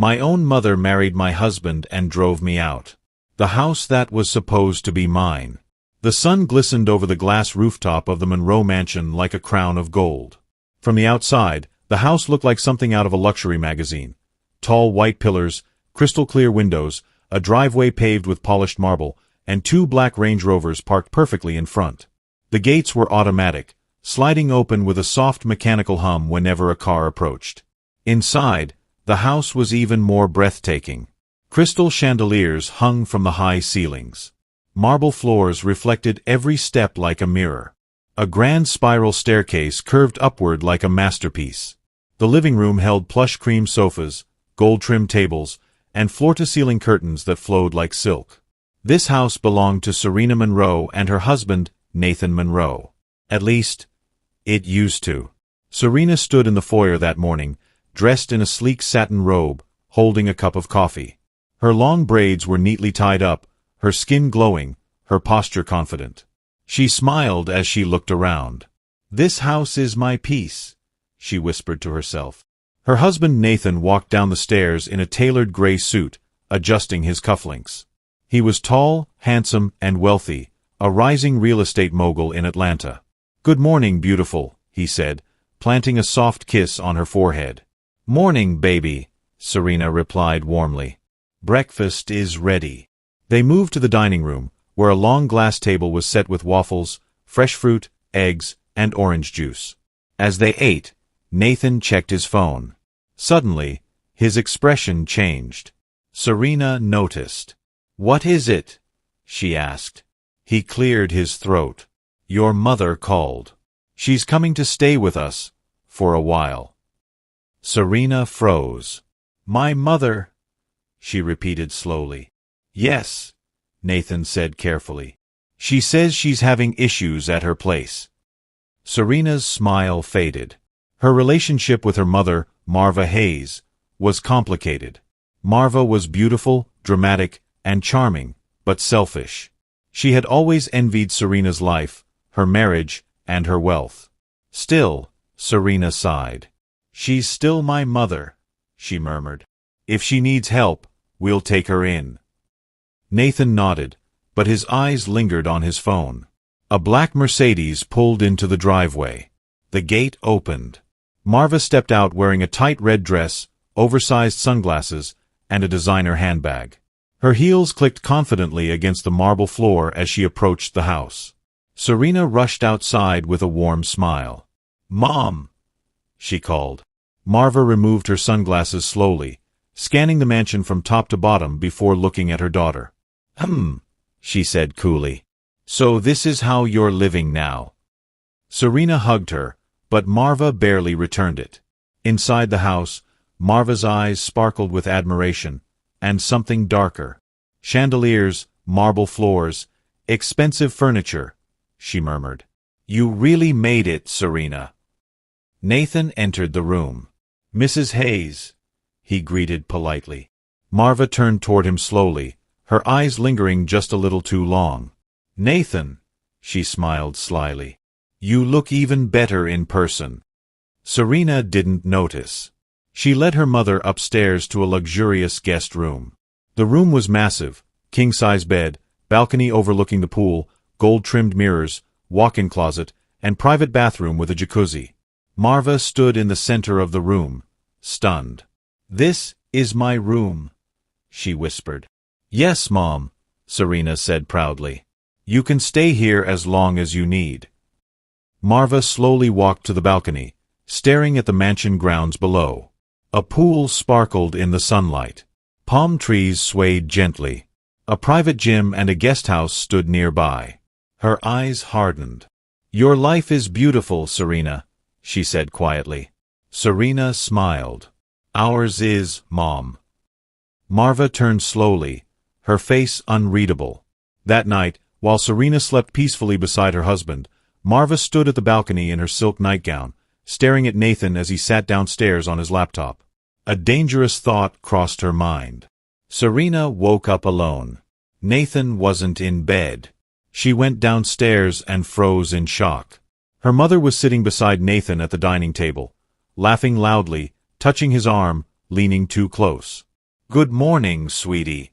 My own mother married my husband and drove me out. The house that was supposed to be mine. The sun glistened over the glass rooftop of the Monroe mansion like a crown of gold. From the outside, the house looked like something out of a luxury magazine. Tall white pillars, crystal-clear windows, a driveway paved with polished marble, and 2 black Range Rovers parked perfectly in front. The gates were automatic, sliding open with a soft mechanical hum whenever a car approached. Inside, the house was even more breathtaking. Crystal chandeliers hung from the high ceilings. Marble floors reflected every step like a mirror. A grand spiral staircase curved upward like a masterpiece. The living room held plush cream sofas, gold-trimmed tables, and floor-to-ceiling curtains that flowed like silk. This house belonged to Serena Monroe and her husband, Nathan Monroe. At least, it used to. Serena stood in the foyer that morning, dressed in a sleek satin robe, holding a cup of coffee. Her long braids were neatly tied up, her skin glowing, her posture confident. She smiled as she looked around. "This house is my peace," she whispered to herself. Her husband Nathan walked down the stairs in a tailored gray suit, adjusting his cufflinks. He was tall, handsome, and wealthy, a rising real estate mogul in Atlanta. "Good morning, beautiful," he said, planting a soft kiss on her forehead. "Morning, baby," Serena replied warmly. "Breakfast is ready." They moved to the dining room, where a long glass table was set with waffles, fresh fruit, eggs, and orange juice. As they ate, Nathan checked his phone. Suddenly, his expression changed. Serena noticed. "What is it?" she asked. He cleared his throat. "Your mother called. She's coming to stay with us, for a while." Serena froze. "My mother," she repeated slowly. "Yes," Nathan said carefully. "She says she's having issues at her place." Serena's smile faded. Her relationship with her mother, Marva Hayes, was complicated. Marva was beautiful, dramatic, and charming, but selfish. She had always envied Serena's life, her marriage, and her wealth. Still, Serena sighed. "She's still my mother," she murmured. "If she needs help, we'll take her in." Nathan nodded, but his eyes lingered on his phone. A black Mercedes pulled into the driveway. The gate opened. Marva stepped out wearing a tight red dress, oversized sunglasses, and a designer handbag. Her heels clicked confidently against the marble floor as she approached the house. Serena rushed outside with a warm smile. "Mom!" she called. Marva removed her sunglasses slowly, scanning the mansion from top to bottom before looking at her daughter. She said coolly. "So this is how you're living now." Serena hugged her, but Marva barely returned it. Inside the house, Marva's eyes sparkled with admiration, and something darker. "Chandeliers, marble floors, expensive furniture," she murmured. "You really made it, Serena." Nathan entered the room. "Mrs. Hayes," he greeted politely. Marva turned toward him slowly, her eyes lingering just a little too long. "Nathan," she smiled slyly. "You look even better in person." Serena didn't notice. She led her mother upstairs to a luxurious guest room. The room was massive, king-size bed, balcony overlooking the pool, gold-trimmed mirrors, walk-in closet, and private bathroom with a jacuzzi. Marva stood in the center of the room, stunned. "This is my room," she whispered. "Yes, Mom," Serena said proudly. "You can stay here as long as you need." Marva slowly walked to the balcony, staring at the mansion grounds below. A pool sparkled in the sunlight. Palm trees swayed gently. A private gym and a guest house stood nearby. Her eyes hardened. "Your life is beautiful, Serena," she said quietly. Serena smiled. "Ours is, Mom." Marva turned slowly, her face unreadable. That night, while Serena slept peacefully beside her husband, Marva stood at the balcony in her silk nightgown, staring at Nathan as he sat downstairs on his laptop. A dangerous thought crossed her mind. Serena woke up alone. Nathan wasn't in bed. She went downstairs and froze in shock. Her mother was sitting beside Nathan at the dining table, laughing loudly, touching his arm, leaning too close. "Good morning, sweetie,"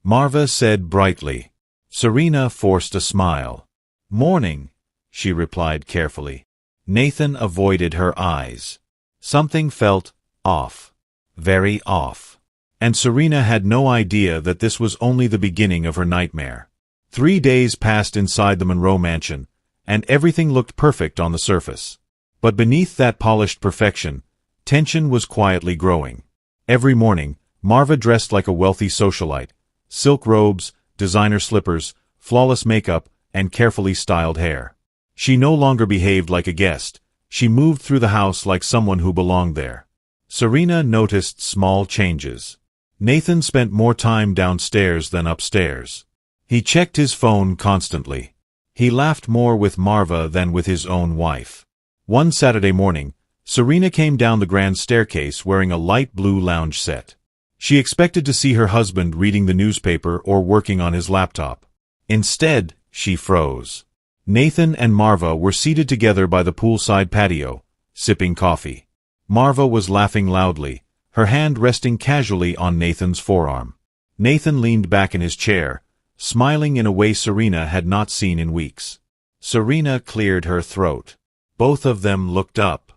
Marva said brightly. Serena forced a smile. "Morning," she replied carefully. Nathan avoided her eyes. Something felt off. Very off. And Serena had no idea that this was only the beginning of her nightmare. 3 days passed inside the Monroe mansion, and everything looked perfect on the surface. But beneath that polished perfection, tension was quietly growing. Every morning, Marva dressed like a wealthy socialite. Silk robes, designer slippers, flawless makeup, and carefully styled hair. She no longer behaved like a guest. She moved through the house like someone who belonged there. Serena noticed small changes. Nathan spent more time downstairs than upstairs. He checked his phone constantly. He laughed more with Marva than with his own wife. One Saturday morning, Serena came down the grand staircase wearing a light blue lounge set. She expected to see her husband reading the newspaper or working on his laptop. Instead, she froze. Nathan and Marva were seated together by the poolside patio, sipping coffee. Marva was laughing loudly, her hand resting casually on Nathan's forearm. Nathan leaned back in his chair, smiling in a way Serena had not seen in weeks. Serena cleared her throat. Both of them looked up.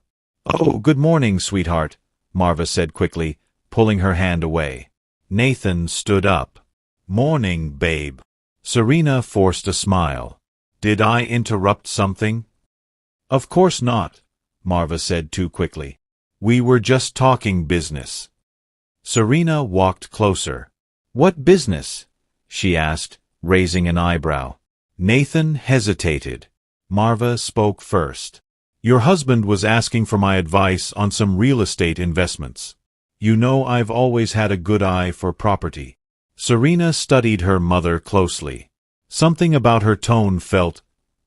"Oh, good morning, sweetheart," Marva said quickly, pulling her hand away. Nathan stood up. "Morning, babe." Serena forced a smile. "Did I interrupt something?" "Of course not," Marva said too quickly. "We were just talking business." Serena walked closer. "What business?" she asked, raising an eyebrow. Nathan hesitated. Marva spoke first. "Your husband was asking for my advice on some real estate investments. You know I've always had a good eye for property." Serena studied her mother closely. Something about her tone felt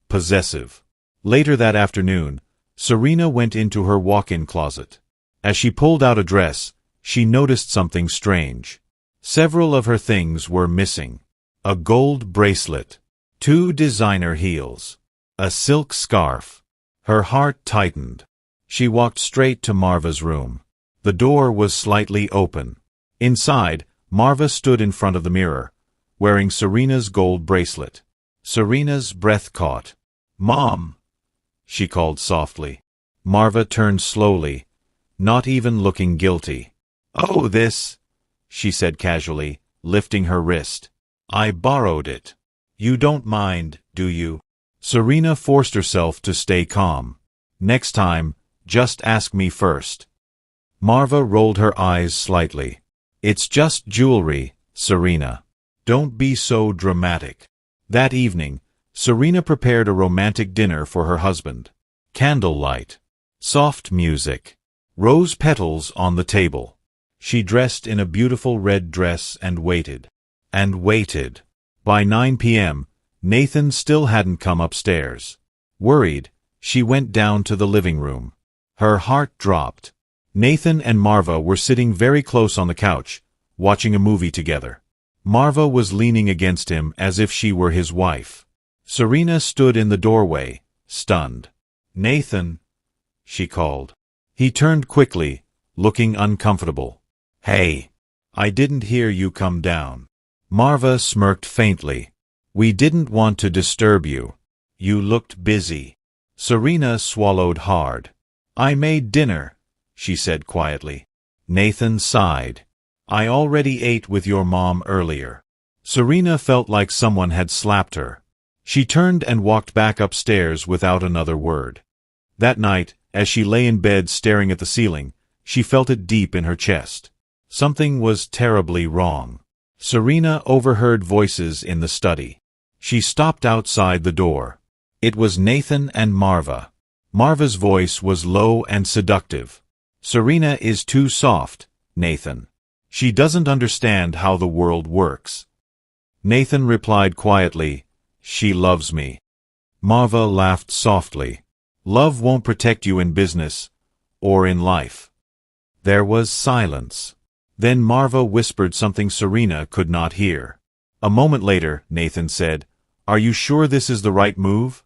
possessive. Later that afternoon, Serena went into her walk-in closet. As she pulled out a dress, she noticed something strange. Several of her things were missing. A gold bracelet, 2 designer heels, a silk scarf. Her heart tightened. She walked straight to Marva's room. The door was slightly open. Inside, Marva stood in front of the mirror, wearing Serena's gold bracelet. Serena's breath caught. "Mom!" she called softly. Marva turned slowly, not even looking guilty. "Oh, this," she said casually, lifting her wrist. "I borrowed it. You don't mind, do you?" Serena forced herself to stay calm. "Next time, just ask me first." Marva rolled her eyes slightly. "It's just jewelry, Serena. Don't be so dramatic." That evening, Serena prepared a romantic dinner for her husband. Candlelight, soft music, rose petals on the table. She dressed in a beautiful red dress and waited. And waited. By 9 p.m., Nathan still hadn't come upstairs. Worried, she went down to the living room. Her heart dropped. Nathan and Marva were sitting very close on the couch, watching a movie together. Marva was leaning against him as if she were his wife. Serena stood in the doorway, stunned. "Nathan," she called. He turned quickly, looking uncomfortable. "Hey, I didn't hear you come down." Marva smirked faintly. "We didn't want to disturb you. You looked busy." Serena swallowed hard. "I made dinner," she said quietly. Nathan sighed. "I already ate with your mom earlier." Serena felt like someone had slapped her. She turned and walked back upstairs without another word. That night, as she lay in bed staring at the ceiling, she felt it deep in her chest. Something was terribly wrong. Serena overheard voices in the study. She stopped outside the door. It was Nathan and Marva. Marva's voice was low and seductive. "Serena is too soft, Nathan. She doesn't understand how the world works." Nathan replied quietly, "She loves me." Marva laughed softly. "Love won't protect you in business or in life." There was silence. Then Marva whispered something Serena could not hear. A moment later, Nathan said, "Are you sure this is the right move?"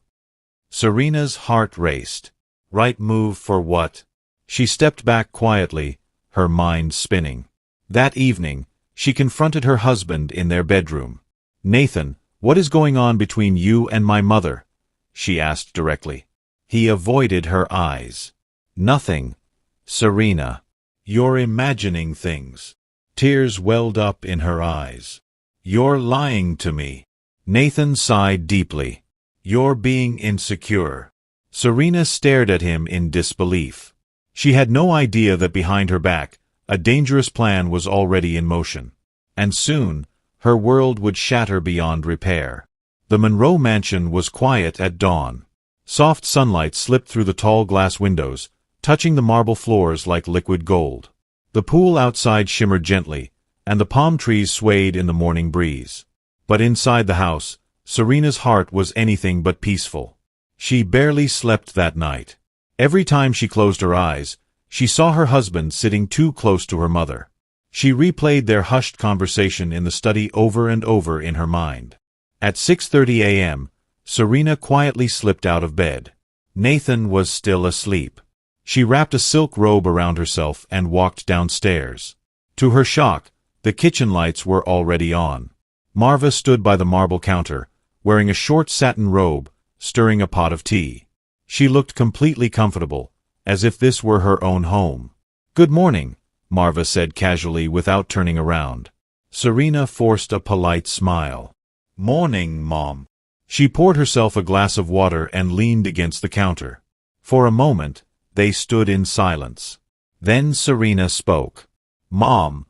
Serena's heart raced. Right move for what? She stepped back quietly, her mind spinning. That evening, She confronted her husband in their bedroom. "Nathan, what is going on between you and my mother?" she asked directly. He avoided her eyes. "Nothing, Serena. You're imagining things." Tears welled up in her eyes. "You're lying to me." Nathan sighed deeply. "You're being insecure." Serena stared at him in disbelief. She had no idea that behind her back, a dangerous plan was already in motion. And soon, her world would shatter beyond repair. The Monroe mansion was quiet at dawn. Soft sunlight slipped through the tall glass windows, touching the marble floors like liquid gold. The pool outside shimmered gently, and the palm trees swayed in the morning breeze. But inside the house, Serena's heart was anything but peaceful. She barely slept that night. Every time she closed her eyes, she saw her husband sitting too close to her mother. She replayed their hushed conversation in the study over and over in her mind. At 6:30 a.m., Serena quietly slipped out of bed. Nathan was still asleep. She wrapped a silk robe around herself and walked downstairs. To her shock, the kitchen lights were already on. Marva stood by the marble counter, wearing a short satin robe, stirring a pot of tea. She looked completely comfortable, as if this were her own home. "Good morning," Marva said casually without turning around. Serena forced a polite smile. "Morning, Mom." She poured herself a glass of water and leaned against the counter. For a moment, they stood in silence. Then Serena spoke. "Mom,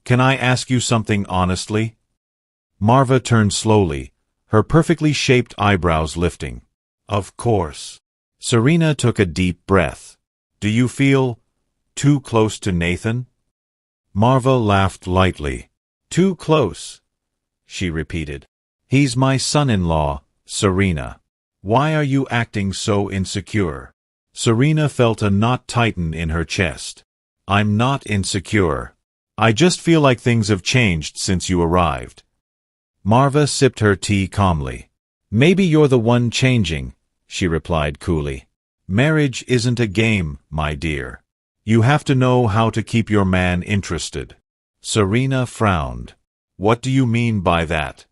can I ask you something honestly?" Marva turned slowly, her perfectly shaped eyebrows lifting. "Of course." Serena took a deep breath. "Do you feel too close to Nathan?" Marva laughed lightly. "Too close," she repeated. "He's my son-in-law, Serena. Why are you acting so insecure?" Serena felt a knot tighten in her chest. "I'm not insecure. I just feel like things have changed since you arrived." Marva sipped her tea calmly. "Maybe you're the one changing," she replied coolly. "Marriage isn't a game, my dear. You have to know how to keep your man interested." Serena frowned. "What do you mean by that?"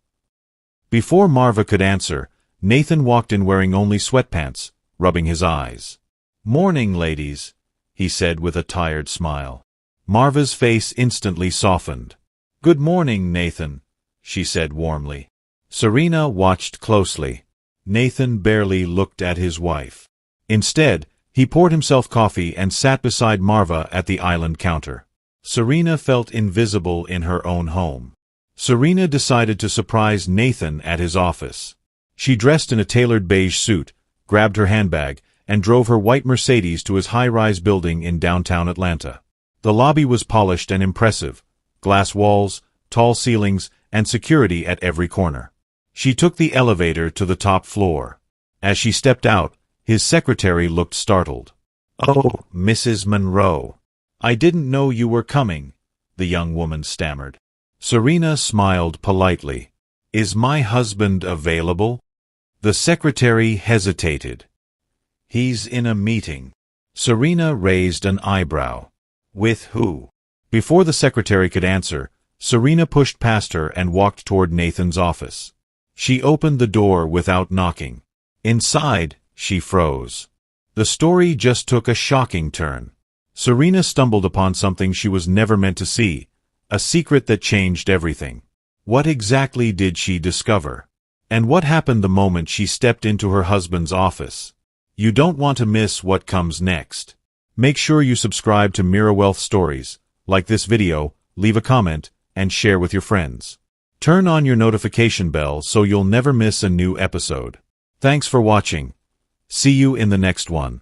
Before Marva could answer, Nathan walked in wearing only sweatpants, rubbing his eyes. "Morning, ladies," he said with a tired smile. Marva's face instantly softened. "Good morning, Nathan," she said warmly. Serena watched closely. Nathan barely looked at his wife. Instead, he poured himself coffee and sat beside Marva at the island counter. Serena felt invisible in her own home. Serena decided to surprise Nathan at his office. She dressed in a tailored beige suit, grabbed her handbag, and drove her white Mercedes to his high-rise building in downtown Atlanta. The lobby was polished and impressive, glass walls, tall ceilings, and security at every corner. She took the elevator to the top floor. As she stepped out, his secretary looked startled. "Oh, Mrs. Monroe. I didn't know you were coming," the young woman stammered. Serena smiled politely. "Is my husband available?" The secretary hesitated. "He's in a meeting." Serena raised an eyebrow. "With who?" Before the secretary could answer, Serena pushed past her and walked toward Nathan's office. She opened the door without knocking. Inside, she froze. The story just took a shocking turn. Serena stumbled upon something she was never meant to see, a secret that changed everything. What exactly did she discover? And what happened the moment she stepped into her husband's office? You don't want to miss what comes next. Make sure you subscribe to Mira Wealth Stories, like this video, leave a comment, and share with your friends. Turn on your notification bell so you'll never miss a new episode. Thanks for watching. See you in the next one.